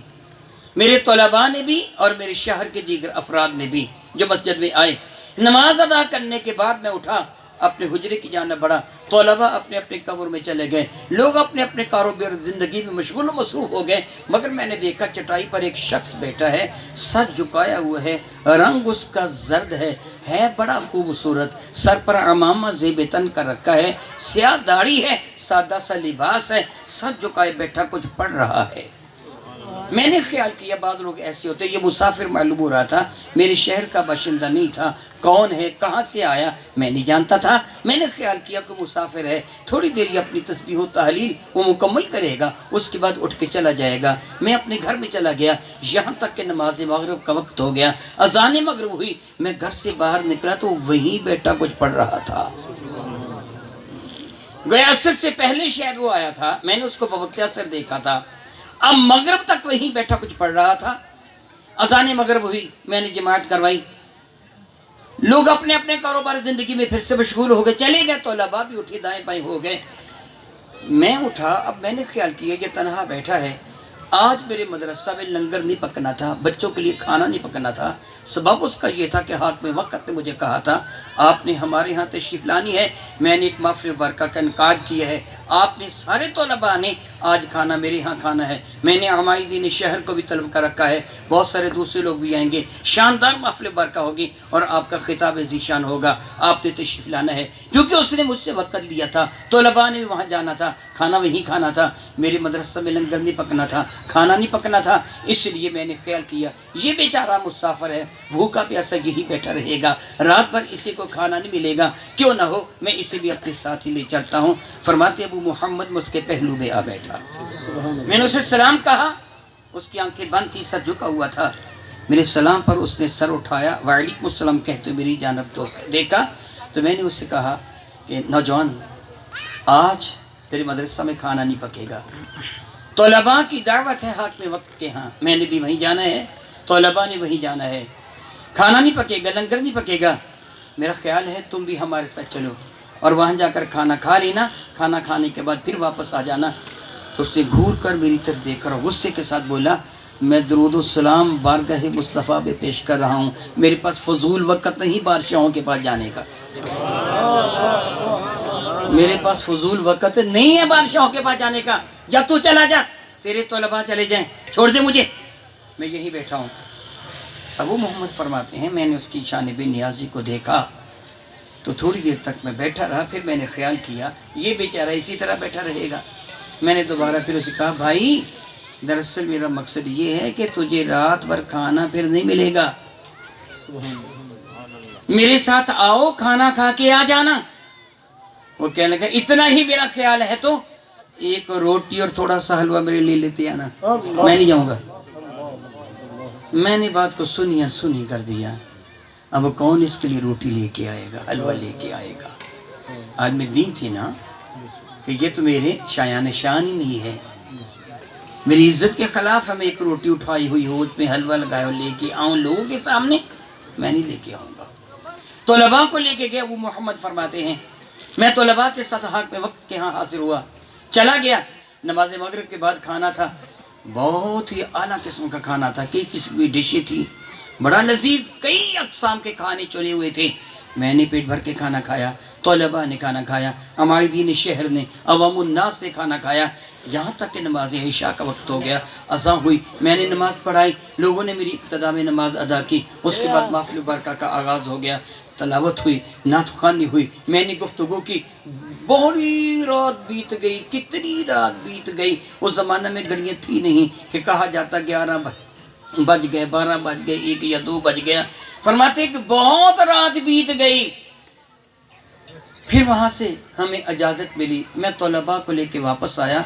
میرے طلباء نے بھی اور میرے شہر کے دیگر افراد نے بھی جو مسجد میں آئے۔ نماز ادا کرنے کے بعد میں اٹھا، اپنے حجرے کی جانب بڑھا، طلباء اپنے اپنے قبر میں چلے گئے، لوگ اپنے اپنے کاروبار زندگی میں مشغول و مصروف ہو گئے، مگر میں نے دیکھا چٹائی پر ایک شخص بیٹھا ہے، سر جھکایا ہوا ہے، رنگ اس کا زرد ہے بڑا خوبصورت، سر پر عمامہ زیب تن کا رکھا ہے، سیاہ داڑھی ہے، سادہ سا لباس ہے، سر جھکائے بیٹھا کچھ پڑھ رہا ہے۔ میں نے خیال کیا بعض لوگ ایسے ہوتے، یہ مسافر معلوم ہو رہا تھا، میرے شہر کا باشندہ نہیں تھا، کون ہے کہاں سے آیا میں نہیں جانتا تھا، میں نے خیال کیا کہ مسافر ہے، تھوڑی دیر یہ اپنی تسبیح و تحلیل وہ مکمل کرے گا، اس کے بعد اٹھ کے چلا جائے گا۔ میں اپنے گھر میں چلا گیا، یہاں تک کہ نماز مغرب کا وقت ہو گیا، اذان مغرب ہوئی، میں گھر سے باہر نکلا تو وہیں بیٹا کچھ پڑھ رہا تھا۔ گویا عصر سے پہلے شاید وہ آیا تھا، میں نے اس کو بوقت عصر دیکھا تھا، اب مغرب تک وہیں بیٹھا کچھ پڑھ رہا تھا۔ اذان مغرب ہوئی، میں نے جماعت کروائی، لوگ اپنے اپنے کاروبار زندگی میں پھر سے مشغول ہو گئے، چلے گئے، طلباء بھی اٹھے دائیں بائیں ہو گئے، میں اٹھا، اب میں نے خیال کیا یہ تنہا بیٹھا ہے، آج میرے مدرسہ میں لنگر نہیں پکنا تھا، بچوں کے لیے کھانا نہیں پکنا تھا، سبب اس کا یہ تھا کہ حاکم وقت نے مجھے کہا تھا آپ نے ہمارے ہاں تشریف لانی ہے، میں نے ایک محفل برکہ کا انعقاد کیا ہے، آپ نے سارے طلباء نے آج کھانا میرے ہاں کھانا ہے، میں نے عمائدین شہر کو بھی طلب کر رکھا ہے، بہت سارے دوسرے لوگ بھی آئیں گے، شاندار محفل برکہ ہوگی اور آپ کا خطاب ذیشان ہوگا، آپ نے تشریف لانا ہے۔ کیونکہ اس نے مجھ سے وقت لیا تھا، طلباء نے بھی وہاں جانا تھا، کھانا وہیں کھانا تھا، میرے مدرسہ میں لنگر نہیں پکنا تھا، کھانا نہیں پکنا تھا، اس لیے میں نے خیال کیا یہ بیچارہ مسافر ہے، بھوکا پیاسا یہی بیٹھا رہے گا، رات بھر اسی کو کھانا نہیں ملے گا، کیوں نہ ہو میں اسے بھی اپنے ساتھ ہی لے چلتا ہوں۔ فرماتے ابو محمد میں اس کے پہلو میں آ بیٹھا، میں نے اسے سلام کہا، اس کی آنکھیں بند تھی، سر جھکا ہوا تھا، میرے سلام پر اس نے سر اٹھایا، وعلیکم السلام کہتے میری جانب تو دیکھا، تو میں نے اسے کہا کہ نوجوان آج تیرے مدرسہ میں کھانا نہیں پکے گا، طلباء کی دعوت ہے حاکم وقت کے ہاں، میں نے بھی وہیں جانا ہے، طلباء نے وہیں جانا ہے، کھانا نہیں پکے گا، لنگر نہیں پکے گا، میرا خیال ہے تم بھی ہمارے ساتھ چلو اور وہاں جا کر کھانا کھا لینا، کھانا کھانے کے بعد پھر واپس آ جانا۔ تو اس نے گھور کر میری طرف دیکھ کر غصے کے ساتھ بولا میں درود و سلام بارگاہ مصطفیٰ پہ پیش کر رہا ہوں، میرے پاس فضول وقت نہیں بادشاہوں کے پاس جانے کا، میرے پاس فضول وقت نہیں ہے بادشاہوں کے پاس جانے کا، جا تو چلا جا، تیرے طلباء چلے جائیں، چھوڑ دے مجھے، میں یہی بیٹھا ہوں۔ ابو محمد فرماتے ہیں میں نے اس کی شان بے نیازی کو دیکھا تو تھوڑی دیر تک میں بیٹھا رہا، پھر میں نے خیال کیا یہ بیچارہ اسی طرح بیٹھا رہے گا، میں نے دوبارہ پھر اسے کہا بھائی دراصل میرا مقصد یہ ہے کہ تجھے رات بھر کھانا پھر نہیں ملے گا، میرے ساتھ آؤ کھانا کھا کے آ جانا۔ وہ کہنے لگا اتنا ہی میرا خیال ہے تو ایک روٹی اور تھوڑا سا حلوہ میرے لیے لیتے آنا، میں نہیں جاؤں گا۔ میں نے بات کو سنی کر دیا، اب کون اس کے لیے روٹی لے کے آئے گا، حلوہ لے کے آئے گا، آج میں دین تھی نا کہ یہ تو میرے شایان شان ہی نہیں ہے، میری عزت کے خلاف ہمیں ایک روٹی اٹھائی ہوئی ہو اس میں حلوہ لگایا ہو لے کے آؤں لوگوں کے سامنے، میں نہیں لے کے آؤں گا۔ طلباء کو لے کے گیا، ابو محمد فرماتے ہیں میں طلباء کے ساتھ حاکم وقت کے ہاں حاضر ہوا، چلا گیا، نماز مغرب کے بعد کھانا تھا، بہت ہی اعلیٰ قسم کا کھانا تھا، کئی قسم کی ڈشیں تھی، بڑا لذیذ، کئی اقسام کے کھانے چنے ہوئے تھے، میں نے پیٹ بھر کے کھانا کھایا، طلباء نے کھانا کھایا، عمائدین شہر نے، عوام الناس نے کھانا کھایا، یہاں تک کہ نماز عشاء کا وقت ہو گیا، اذاں ہوئی، میں نے نماز پڑھائی، لوگوں نے میری اقتداء میں نماز ادا کی، اس کے بعد محفل برکہ کا آغاز ہو گیا، تلاوت ہوئی، نعت خوانی ہوئی، میں نے گفتگو کی، بڑی رات بیت گئی، کتنی رات بیت گئی، اس زمانہ میں گھڑیاں تھی نہیں کہ کہا جاتا 11 بج گئے، 12 بج گئے، 1 یا 2 بج گیا، فرماتے کہ بہت رات بیت گئی، پھر وہاں سے ہمیں اجازت ملی، میں طلباء کو لے کے واپس آیا،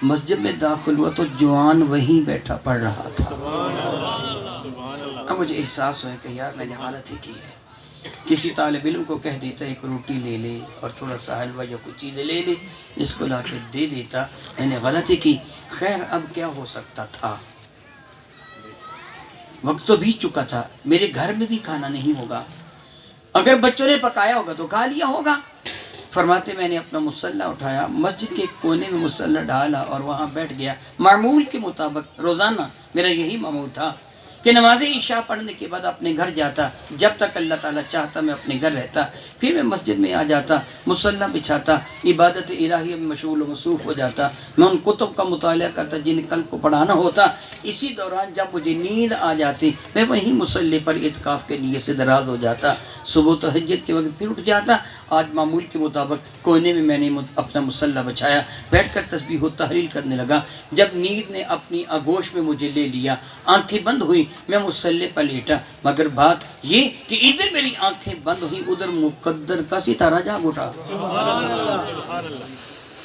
مسجد میں داخل ہوا تو جوان وہیں بیٹھا پڑھ رہا تھا، اب مجھے احساس ہوا کہ یار میں نے غلطی کی ہے، کسی طالب علم کو کہہ دیتا ایک روٹی لے لے اور تھوڑا سا حلوہ یا کچھ چیزیں لے لے، اس کو لا کے دے دیتا، میں نے غلطی کی، خیر اب کیا ہو سکتا تھا، وقت تو بیت چکا تھا، میرے گھر میں بھی کھانا نہیں ہوگا، اگر بچوں نے پکایا ہوگا تو کھا لیا ہوگا۔ فرماتے میں نے اپنا مصلی اٹھایا، مسجد کے کونے میں مصلی ڈالا اور وہاں بیٹھ گیا، معمول کے مطابق روزانہ میرا یہی معمول تھا کہ نماز عشاء پڑھنے کے بعد اپنے گھر جاتا، جب تک اللہ تعالیٰ چاہتا میں اپنے گھر رہتا، پھر میں مسجد میں آ جاتا، مصلی بچھاتا، عبادت الہیہ میں مشغول و مصروف ہو جاتا، میں ان کتب کا مطالعہ کرتا جنہیں کل کو پڑھانا ہوتا، اسی دوران جب مجھے نیند آ جاتی میں وہیں مصلی پر اعتکاف کے نیت سے دراز ہو جاتا، صبح تہجد کے وقت پھر اٹھ جاتا، آج معمول کے مطابق کونے میں میں نے اپنا مصلی بچھایا، بیٹھ کر تسبیح و تحلیل کرنے لگا، جب نیند نے اپنی آغوش میں مجھے لے لیا، آنکھیں بند ہوئی، میں مصلی پر لیٹا، مگر بات یہ کہ ادھر میری آنکھیں بند ہوئی، ادھر مقدر کا ستارہ جاگ اٹھا،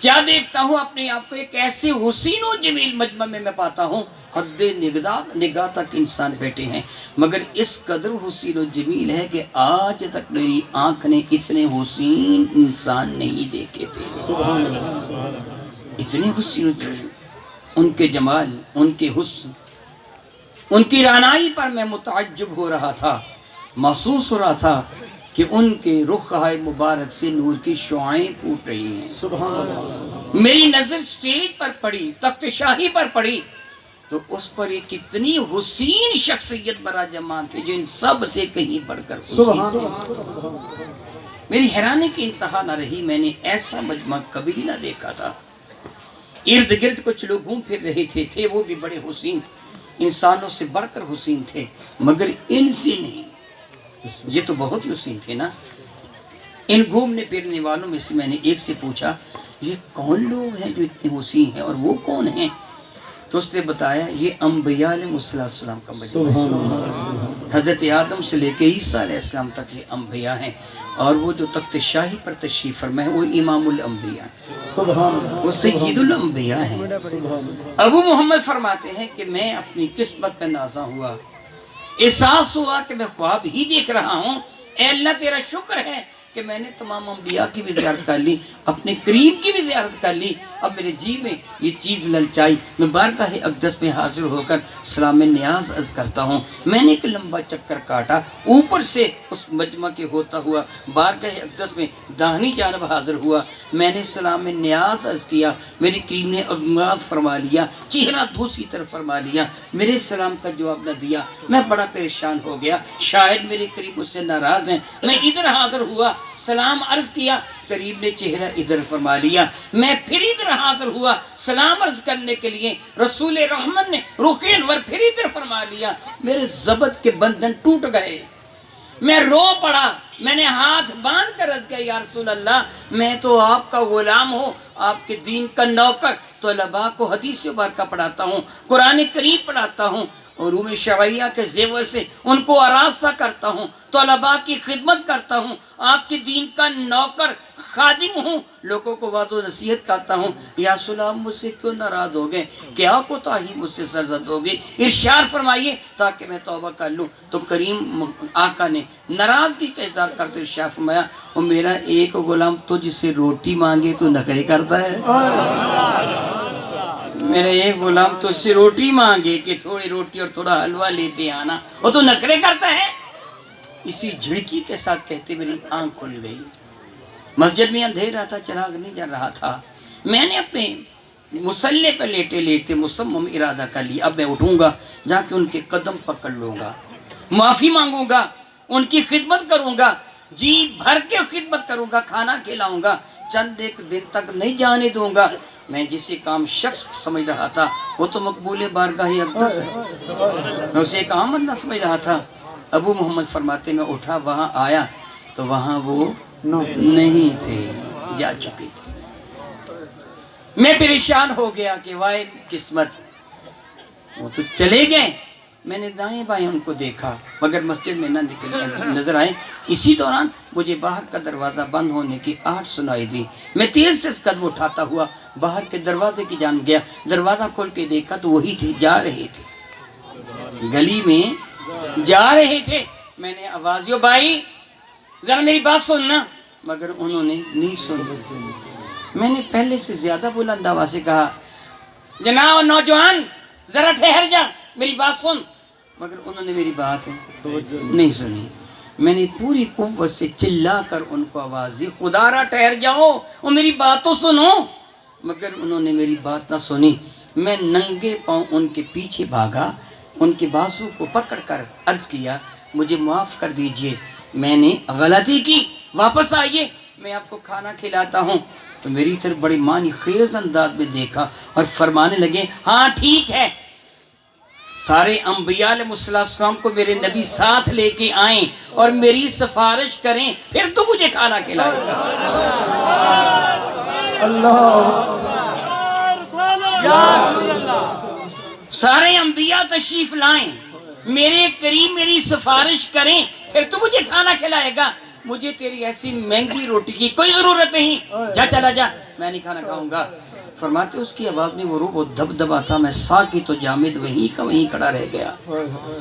کیا دیکھتا ہوں اپنے آپ کو، ایک ایسے حسین و جمیل مجمع میں پاتا ہوں، حد نگاہ تک انسان بیٹھے ہیں، مگر اس قدر حسین و جمیل ہے کہ آج تک میری آنکھ نے اتنے حسین انسان نہیں دیکھے تھے، اتنے حسین و جمیل، ان کے جمال، ان کے حسن، ان کی رعنائی پر میں متعجب ہو رہا تھا، محسوس ہو رہا تھا کہ ان کے رخ مبارک سے نور کی شعائیں پھوٹ رہی ہیں، سبحان اللہ، میری نظر سٹیج پر پڑی، تخت شاہی پر پڑی، تو اس پر ایک کتنی حسین شخصیت براجمان تھے جو ان سب سے کہیں بڑھ کر حسین تھے۔ میری حیرانی کی انتہا نہ رہی، میں نے ایسا مجمع کبھی بھی نہ دیکھا تھا۔ ارد گرد کچھ لوگ گھوم پھر رہے تھے وہ بھی بڑے حسین، انسانوں سے بڑھ کر حسین تھے، مگر ان سے نہیں۔ یہ تو بہت ہی حسین تھے نا۔ ان گھومنے پھرنے والوں میں سے میں نے ایک سے پوچھا یہ کون لوگ ہیں جو اتنے حسین ہیں اور وہ کون ہیں؟ تو اس نے بتایا یہ انبیاء علیہ السلام کا مجمع ہے۔ حضرت آدم سے لے کے عیسیٰ علیہ السلام تک یہ انبیاء ہیں، اور وہ جو تخت شاہی پر تشریف فرمائے وہ امام الانبیاء ہیں، وہ سید الانبیاء ہیں۔ ابو محمد فرماتے ہیں کہ میں اپنی قسمت پہ نازا ہوا، احساس ہوا کہ میں خواب ہی دیکھ رہا ہوں۔ اے اللہ تیرا شکر ہے کہ میں نے تمام انبیاء کی بھی زیارت کر لی، اپنے قریب کی بھی زیارت کر لی۔ اب میرے جی میں یہ چیز للچائی، میں بارگاہ اقدس میں حاضر ہو کر سلام نیاز عرض کرتا ہوں۔ میں نے ایک لمبا چکر کاٹا، اوپر سے اس مجمع کے ہوتا ہوا بارگاہ اقدس میں داہنی جانب حاضر ہوا۔ میں نے سلام نیاز عرض کیا، میرے کریم نے اغماض فرما لیا، چہرہ دوسری طرف فرما لیا، میرے سلام کا جواب نہ دیا۔ میں بڑا پریشان ہو گیا، شاید میرے قریب مجھ سے ناراض ہیں۔ میں ادھر حاضر ہوا، سلام عرض کیا، قریب نے چہرہ ادھر فرما لیا۔ میں پھر ادھر حاضر ہوا سلام عرض کرنے کے لیے، رسول رحمت نے رخ انور پھر ادھر فرما لیا۔ میرے ضبط کے بندھن ٹوٹ گئے، میں رو پڑا، میں نے ہاتھ باندھ کر عرض کیا یا رسول اللہ میں تو آپ کا غلام ہوں، آپ کے دین کا نوکر، طلباء کو حدیث مبارکہ پڑھاتا ہوں، قرآن کریم پڑھاتا ہوں، علوم شرعیہ کے زیور سے ان کو آراستہ کرتا ہوں، طلباء کی خدمت کرتا ہوں، آپ کے دین کا نوکر خادم ہوں، لوگوں کو واضح و نصیحت کرتا ہوں۔ یا رسول اللہ مجھ سے کیوں ناراض ہو گئے؟ کیا کوتاہی مجھ سے سرزد ہو گئی؟ ارشاد فرمائیے تاکہ میں توبہ کر لوں۔ تو کریم آقا نے ناراضگی کا اظہار کرتے ارشاد فرمایا اور میرا ایک غلام تجھ سے روٹی مانگے تو نخرے کرتا ہے؟ میرا ایک غلام تجھ سے روٹی مانگے کہ تھوڑی روٹی اور تھوڑا حلوہ لیتے آنا، وہ تو نخرے کرتا ہے؟ اسی جھڑکی کے ساتھ کہتے میری آنکھ کھل گئی۔ مسجد میں اندھیرا تھا، چراغ نہیں جل رہا تھا۔ میں نے اپنے مصلے پہ لیٹے لیٹے مصمم ارادہ کر لیا اب میں اٹھوں گا، جا کے ان کے قدم پکڑ لوں گا، معافی مانگوں گا، ان کی خدمت کروں گا، جی بھر کے خدمت کروں گا، کھانا کھلاؤں گا، چند ایک دن تک نہیں جانے دوں گا۔ میں جسے کام شخص سمجھ رہا تھا وہ تو مقبول بارگاہ اقدس ہے، میں اسے ایک عام بندہ سمجھ رہا تھا۔ ابو محمد فرماتے میں اٹھا، وہاں آیا تو وہاں وہ نہیں تھے، جا چکے تھے۔ میں پریشان ہو گیا کہ وائے قسمت، وہ تو چلے گئے۔ میں نے دائیں بائیں ان کو دیکھا مگر مسجد میں نہ نظر آئے۔ اسی دوران مجھے باہر کا دروازہ بند ہونے کی آہٹ سنائی دی۔ میں تیز سے قدم اٹھاتا ہوا باہر کے دروازے کی جانب گیا، دروازہ کھول کے دیکھا تو وہی تھے، جا رہے تھے، گلی میں جا رہے تھے۔ میں نے آوازیو بھائی ذرا میری بات سننا، مگر انہوں نے نہیں سنی۔ میں نے پہلے سے زیادہ بلند آواز سے کہا جناب نوجوان ذرا ٹھہر جا، میری بات سن، مگر انہوں نے میری بات نہیں سنی۔ میں نے پوری قوت سے چلا کر ان کو آواز دی خدا را ٹھہر جاؤ اور میری بات تو سنو، مگر انہوں نے میری بات نہ سنی۔ میں ننگے پاؤں ان کے پیچھے بھاگا، ان کے بازو کو پکڑ کر عرض کیا مجھے معاف کر دیجئے، میں نے غلطی کی، واپس آئیے، میں آپ کو کھانا کھلاتا ہوں۔ تو میری طرف بڑی معنی خیز انداز میں دیکھا اور فرمانے لگے ہاں ٹھیک ہے، سارے انبیاء علیہ السلام کو میرے نبی ساتھ لے کے آئیں اور میری سفارش کریں، پھر تو مجھے کھانا کھلائے گا۔ سارے انبیاء تشریف لائیں، میرے قریب میری سفارش کریں، پھر تو مجھے کھانا کھلائے گا۔ مجھے تیری ایسی مہنگی روٹی کی کوئی ضرورت نہیں، جا چلا جا، میں نہیں کھانا کھاؤں گا۔ فرماتے اس کی آواز میں وہ روح و دبدبا تھا، میں ساکی تو جامد وہیں کا وہیں کھڑا رہ گیا،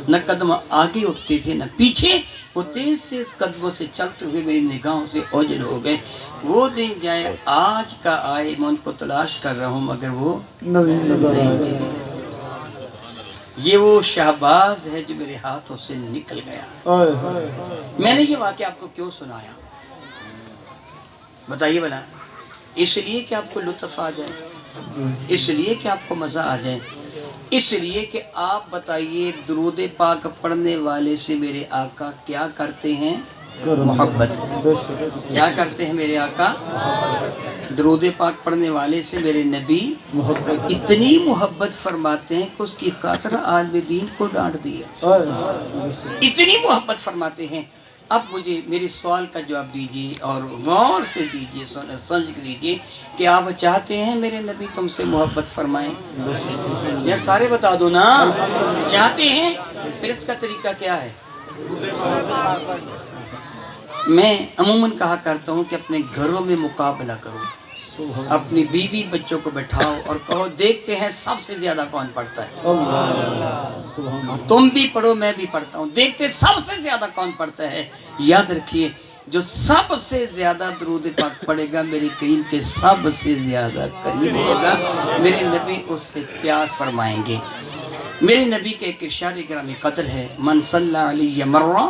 نہ قدم آگے اٹھتے تھے نہ پیچھے، وہ تیز تیز قدموں سے چلتے ہوئے میری نگاہوں سے اوجھل ہو گئے۔ وہ دن جائے آج کا آئے، میں ان کو تلاش کر رہا ہوں مگر وہ نہیں ملے۔ یہ وہ شہباز ہے جو میرے ہاتھوں سے نکل گیا۔ میں نے یہ واقعہ آپ کو کیوں سنایا بتائیے بنا؟ اس لیے کہ آپ کو لطف آ جائے، اس لیے کہ آپ کو مزہ آ جائے، اس لیے کہ آپ بتائیے درود پاک پڑھنے والے سے میرے آقا کیا کرتے ہیں؟ محبت۔ کیا کرتے ہیں میرے آقا؟ درود پاک پڑھنے والے سے میرے نبی اتنی محبت فرماتے ہیں کہ اس کی خاطر عالم دین کو ڈانٹ دیا، اتنی محبت فرماتے ہیں۔ اب مجھے میرے سوال کا جواب دیجیے اور غور سے دیجیے، سمجھ کے دیجیے کہ آپ چاہتے ہیں میرے نبی تم سے محبت فرمائیں؟ یار سارے بتا دو نا، چاہتے ہیں؟ پھر اس کا طریقہ کیا ہے؟ میں عموماً کہا کرتا ہوں کہ اپنے گھروں میں مقابلہ کرو، اپنی بیوی بچوں کو بٹھاؤ اور کہو دیکھتے ہیں سب سے زیادہ کون پڑھتا ہے۔ تم بھی پڑھو میں بھی پڑھتا ہوں، دیکھتے سب سے زیادہ کون پڑھتا ہے۔ یاد رکھیے جو سب سے زیادہ درود پاک پڑھے گا میرے کریم کے سب سے زیادہ قریب ہوگا، میرے نبی اس سے پیار فرمائیں گے۔ میرے نبی کے ایک ارشاد گرامی قدر ہے، من صلی علیہ مرہ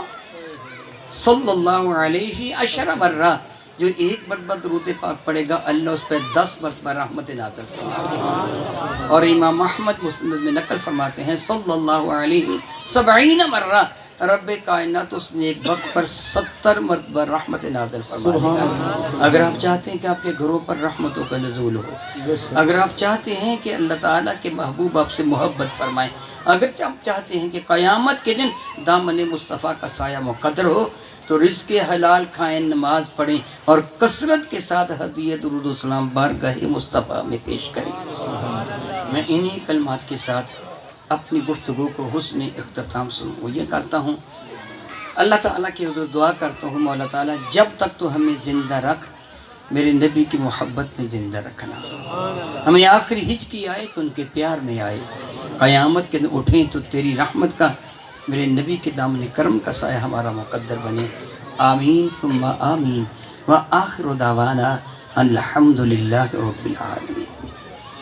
صلی اللہ علیہ عشر مرہ، جو ایک مرتبہ درود پاک پڑھے گا اللہ اس پہ 10 مرتبہ رحمت نازل فرمائے گا۔ اور امام احمد مسند میں نقل فرماتے ہیں صلی اللہ علیہ 70 مرہ، رب کائنات اس نے ایک وقت پر 70 مرتبہ رحمت نازل فرمائے گا۔ اگر آپ چاہتے ہیں کہ آپ کے گھروں پر رحمتوں کا نزول ہو، اگر آپ چاہتے ہیں کہ اللہ تعالیٰ کے محبوب آپ سے محبت فرمائیں، اگر آپ چاہتے ہیں کہ قیامت کے دن دامن مصطفیٰ کا سایہ مقدر ہو، تو رزق حلال کھائیں، نماز پڑھیں اور کثرت کے ساتھ ہدیہ درود و سلام بارگاہ مصطفیٰ میں پیش کریں۔ میں انہی کلمات کے ساتھ اپنی گفتگو کو حسن اختتام سنوں یہ کرتا ہوں، اللہ تعالیٰ کی حضور دعا کرتا ہوں مولا تعالیٰ جب تک تو ہمیں زندہ رکھ، میرے نبی کی محبت میں زندہ رکھنا، ہمیں آخری ہچکی آئے تو ان کے پیار میں آئے، قیامت کے دن اٹھیں تو تیری رحمت کا، میرے نبی کے دامن کرم کا سایہ ہمارا مقدر بنے۔ آمین ثم آمین وآخر دعوانا الحمدللہ رب العالمین۔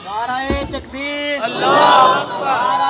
نعرہ تکبیر، اللہ اکبر۔